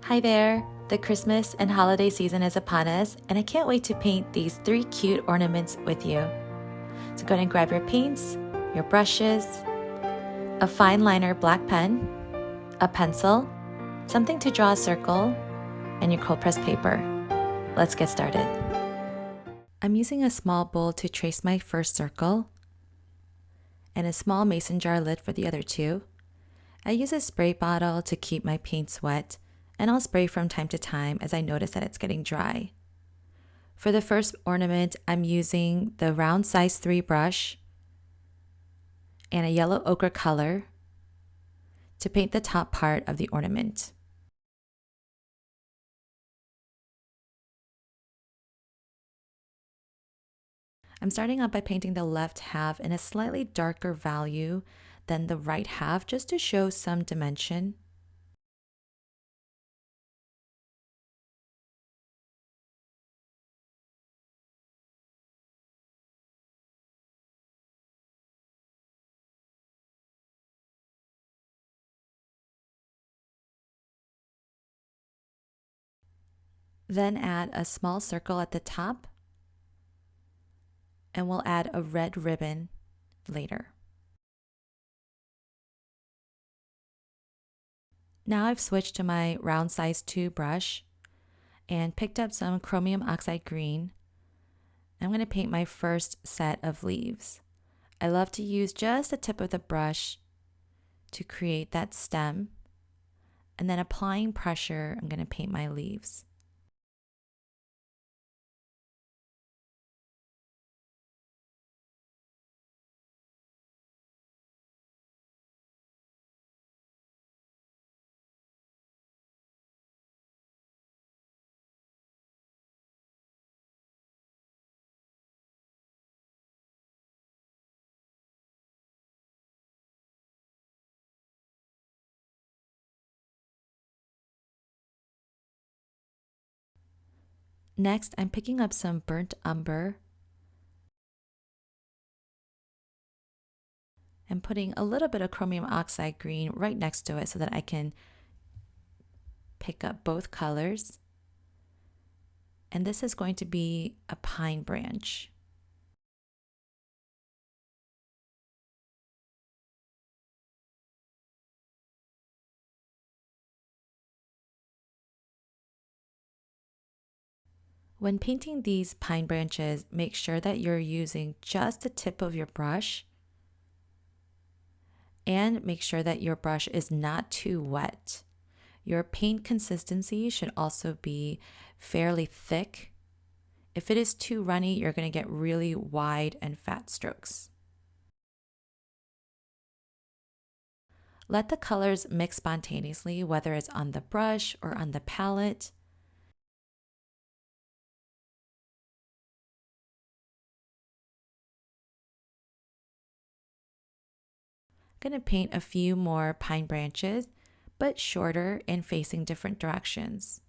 Hi there! The Christmas and holiday season is upon us, and I can't wait to paint these 3 cute ornaments with you. So go ahead and grab your paints, your brushes, a fine liner black pen, a pencil, something to draw a circle, and your cold pressed paper. Let's get started. I'm using a small bowl to trace my first circle, and a small mason jar lid for the other two. I use a spray bottle to keep my paints wet, and I'll spray from time to time as I notice that it's getting dry. For the first ornament, I'm using the round size 3 brush and a yellow ochre color to paint the top part of the ornament. I'm starting out by painting the left half in a slightly darker value than the right half just to show some dimension. Then add a small circle at the top, and we'll add a red ribbon later. Now I've switched to my round size 2 brush and picked up some Chromium Oxide Green. I'm going to paint my first set of leaves. I love to use just the tip of the brush to create that stem, and then applying pressure, I'm going to paint my leaves. Next, I'm picking up some burnt umber and putting a little bit of Chromium Oxide Green right next to it so that I can pick up both colors. And this is going to be a pine branch. When painting these pine branches, make sure that you're using just the tip of your brush, and make sure that your brush is not too wet. Your paint consistency should also be fairly thick. If it is too runny, you're going to get really wide and fat strokes. Let the colors mix spontaneously, whether it's on the brush or on the palette. I'm going to paint a few more pine branches, but shorter and facing different directions.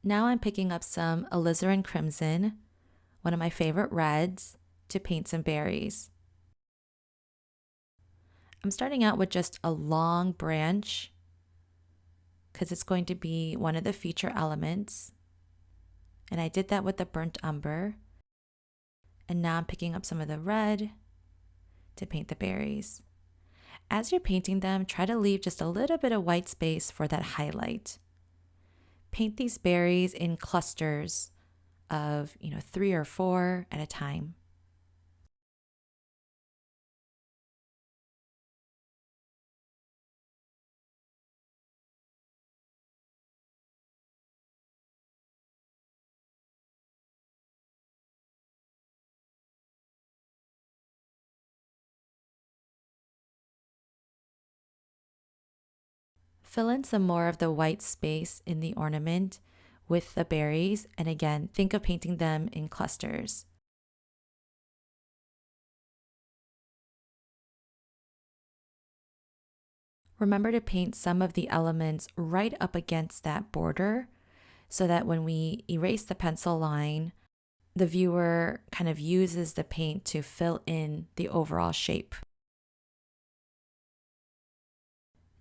Now I'm picking up some Alizarin Crimson, one of my favorite reds, to paint some berries. I'm starting out with just a long branch because it's going to be one of the feature elements. And I did that with the burnt umber. And now I'm picking up some of the red to paint the berries. As you're painting them, try to leave just a little bit of white space for that highlight. Paint these berries in clusters of 3 or 4 at a time. Fill in some more of the white space in the ornament with the berries, and again, think of painting them in clusters. Remember to paint some of the elements right up against that border so that when we erase the pencil line, the viewer kind of uses the paint to fill in the overall shape.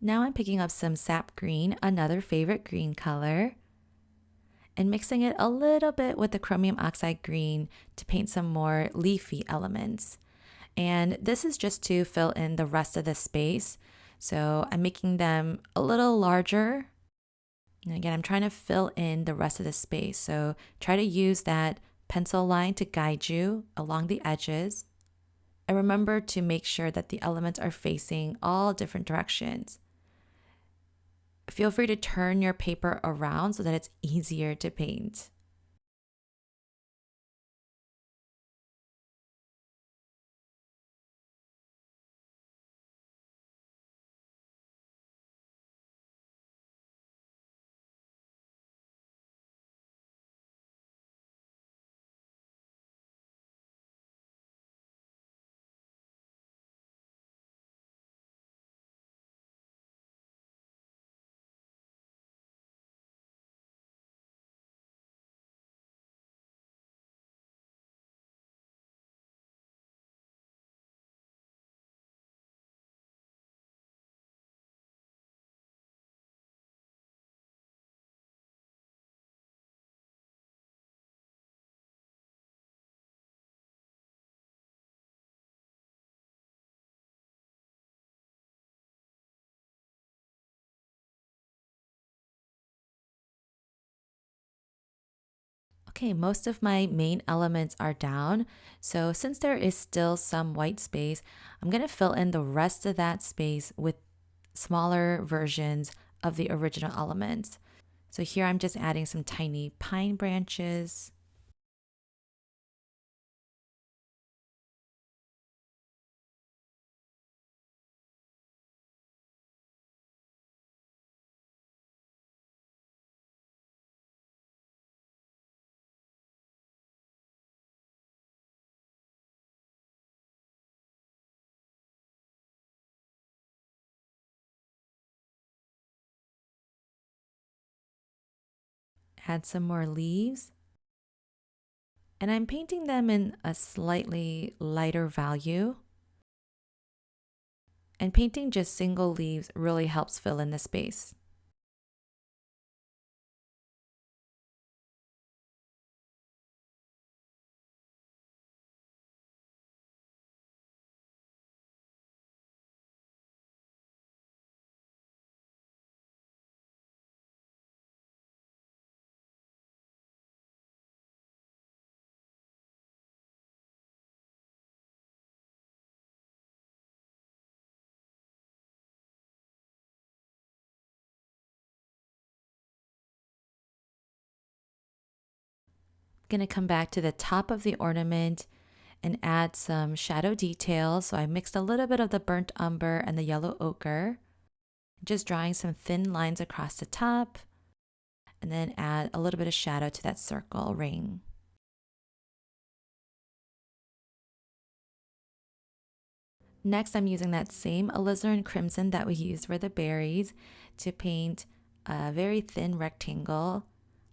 Now I'm picking up some Sap Green, another favorite green color, and mixing it a little bit with the Chromium Oxide green to paint some more leafy elements. And this is just to fill in the rest of the space. So I'm making them a little larger. And again, I'm trying to fill in the rest of the space. So try to use that pencil line to guide you along the edges. And remember to make sure that the elements are facing all different directions. Feel free to turn your paper around so that it's easier to paint. Okay, most of my main elements are down. So since there is still some white space, I'm going to fill in the rest of that space with smaller versions of the original elements. So here I'm just adding some tiny pine branches. Add some more leaves. And I'm painting them in a slightly lighter value. And painting just single leaves really helps fill in the space. Going to come back to the top of the ornament and add some shadow details. So I mixed a little bit of the burnt umber and the yellow ochre, just drawing some thin lines across the top, and then add a little bit of shadow to that circle ring. Next, I'm using that same alizarin crimson that we used for the berries to paint a very thin rectangle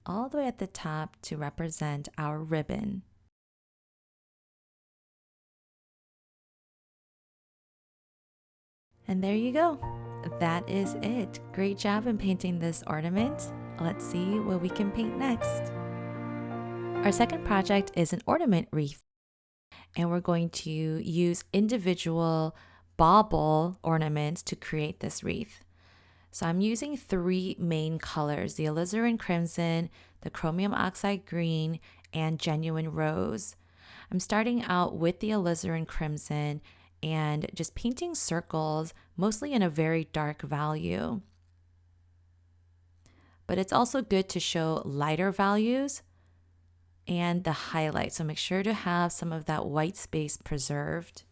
all the way at the top to represent our ribbon. And there you go. That is it. Great job in painting this ornament. Let's see what we can paint next. Our second project is an ornament wreath, and we're going to use individual bauble ornaments to create this wreath. So I'm using three main colors: the alizarin crimson, the chromium oxide green, and genuine rose. I'm starting out with the alizarin crimson and just painting circles, mostly in a very dark value. But it's also good to show lighter values and the highlights. So make sure to have some of that white space preserved.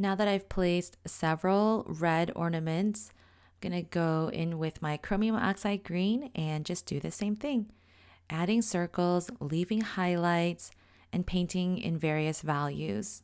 Now that I've placed several red ornaments, I'm going to go in with my Chromium Oxide Green and just do the same thing. Adding circles, leaving highlights, and painting in various values.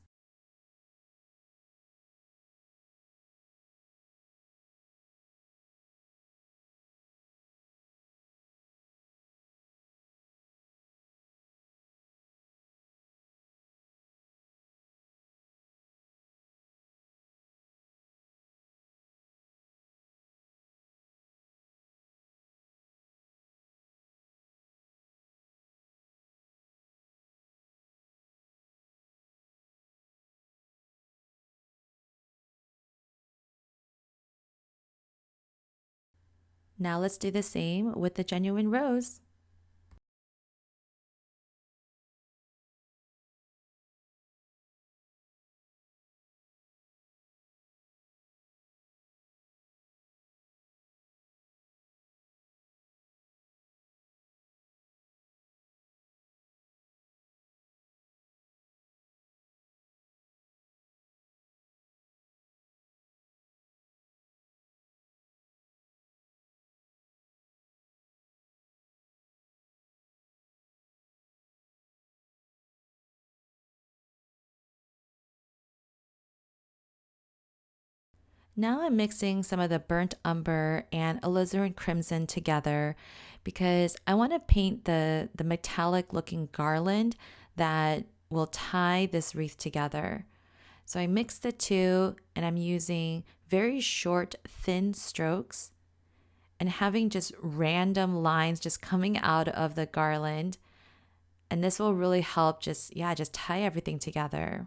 Now let's do the same with the genuine rose. Now I'm mixing some of the burnt umber and alizarin crimson together because I want to paint the metallic looking garland that will tie this wreath together. So I mixed the two and I'm using very short, thin strokes and having just random lines just coming out of the garland. And this will really help just tie everything together.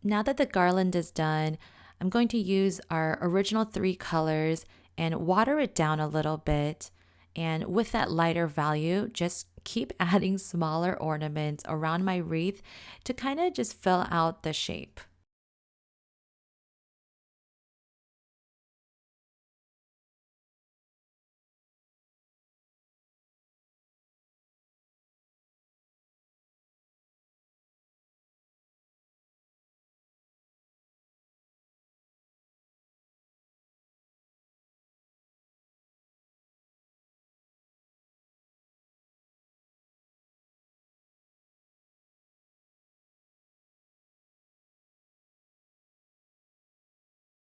Now that the garland is done, I'm going to use our original three colors and water it down a little bit. And with that lighter value, just keep adding smaller ornaments around my wreath to kind of just fill out the shape.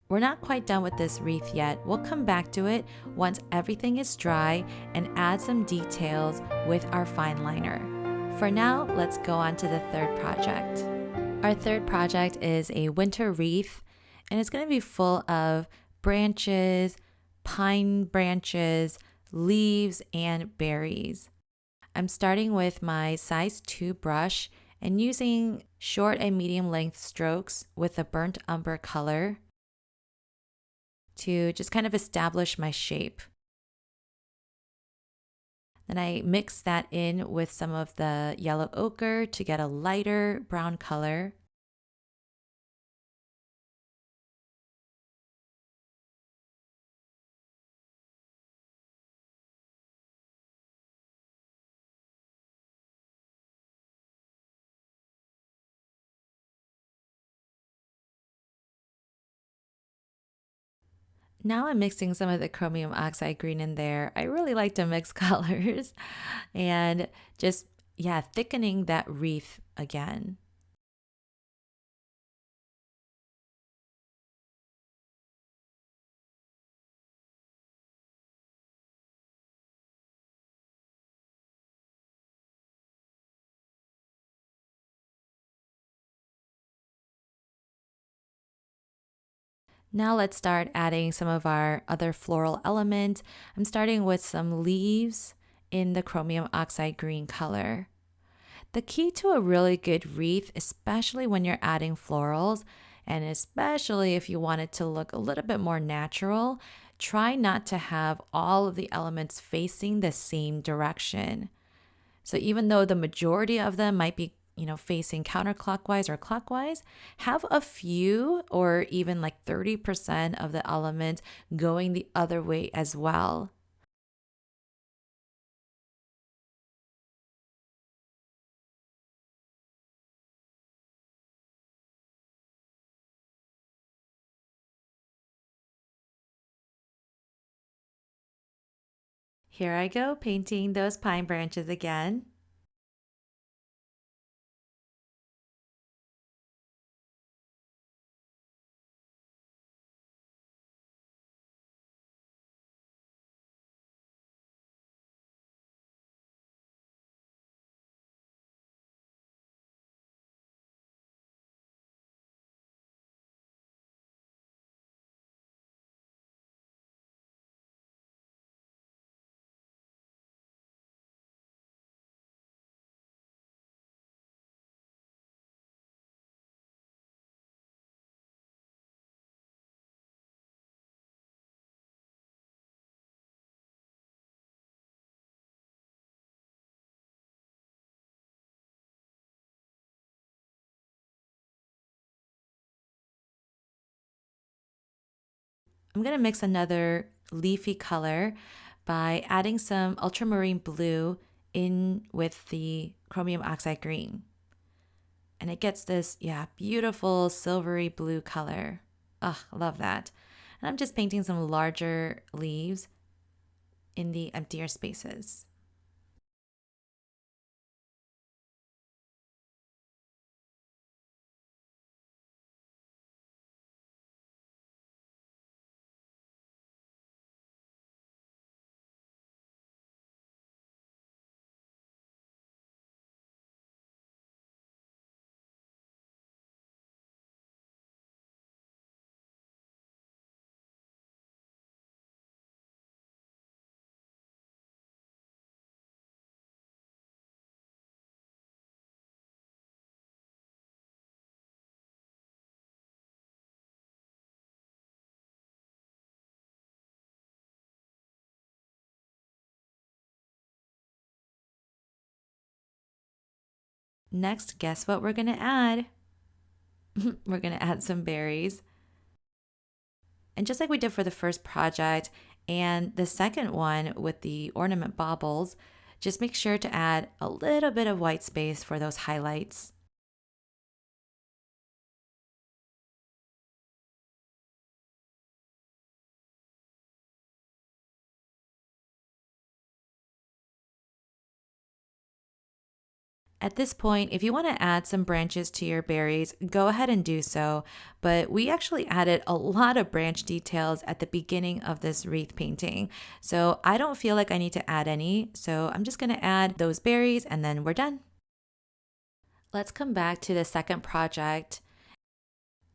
We're not quite done with this wreath yet. We'll come back to it once everything is dry and add some details with our fineliner. For now, let's go on to the third project. Our third project is a winter wreath, and it's going to be full of branches, pine branches, leaves, and berries. I'm starting with my size 2 brush and using short and medium length strokes with a burnt umber color to just kind of establish my shape. Then I mix that in with some of the yellow ochre to get a lighter brown color. Now I'm mixing some of the chromium oxide green in there. I really like to mix colors and just, thickening that wreath again. Now let's start adding some of our other floral elements. I'm starting with some leaves in the Chromium Oxide green color. The key to a really good wreath, especially when you're adding florals, and especially if you want it to look a little bit more natural, try not to have all of the elements facing the same direction. So even though the majority of them might be, facing counterclockwise or clockwise, have a few or even like 30% of the elements going the other way as well. Here I go painting those pine branches again. I'm going to mix another leafy color by adding some ultramarine blue in with the chromium oxide green. And it gets this, beautiful silvery blue color. Ugh, love that. And I'm just painting some larger leaves in the emptier spaces. Next, guess what we're going to add? We're going to add some berries. And just like we did for the first project and the second one with the ornament baubles, just make sure to add a little bit of white space for those highlights. At this point, if you want to add some branches to your berries, go ahead and do so. But we actually added a lot of branch details at the beginning of this wreath painting. So I don't feel like I need to add any. So I'm just going to add those berries and then we're done. Let's come back to the second project.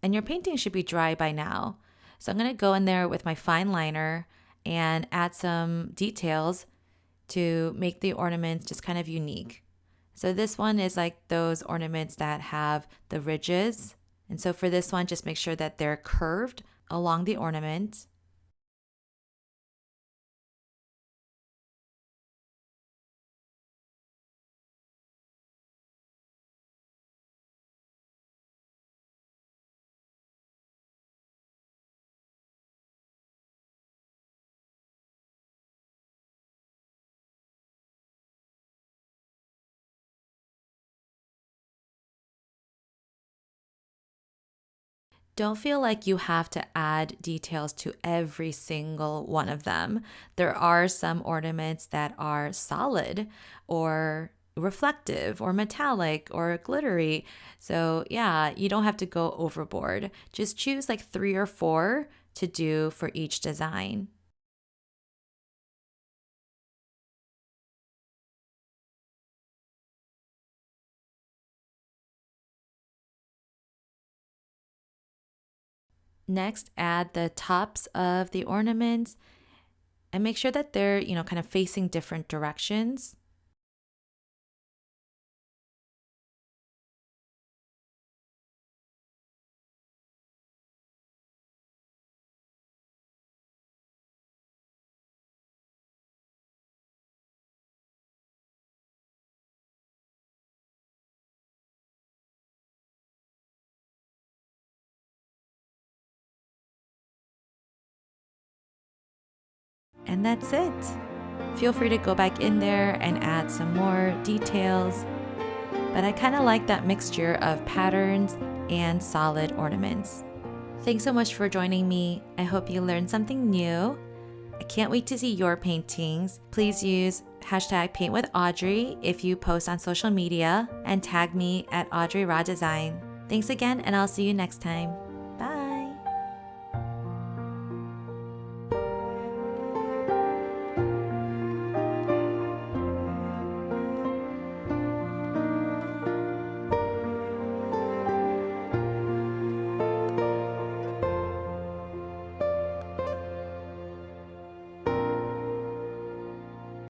And your painting should be dry by now. So I'm going to go in there with my fine liner and add some details to make the ornaments just kind of unique. So this one is like those ornaments that have the ridges. And so for this one, just make sure that they're curved along the ornament. Don't feel like you have to add details to every single one of them. There are some ornaments that are solid or reflective or metallic or glittery. So, yeah, you don't have to go overboard. Just choose like 3 or 4 to do for each design. Next, add the tops of the ornaments and make sure that they're, kind of facing different directions. And that's it. Feel free to go back in there and add some more details. But I kind of like that mixture of patterns and solid ornaments. Thanks so much for joining me. I hope you learned something new. I can't wait to see your paintings. Please use #PaintWithAudrey if you post on social media and tag me at Audrey Raw Design. Thanks again, and I'll see you next time.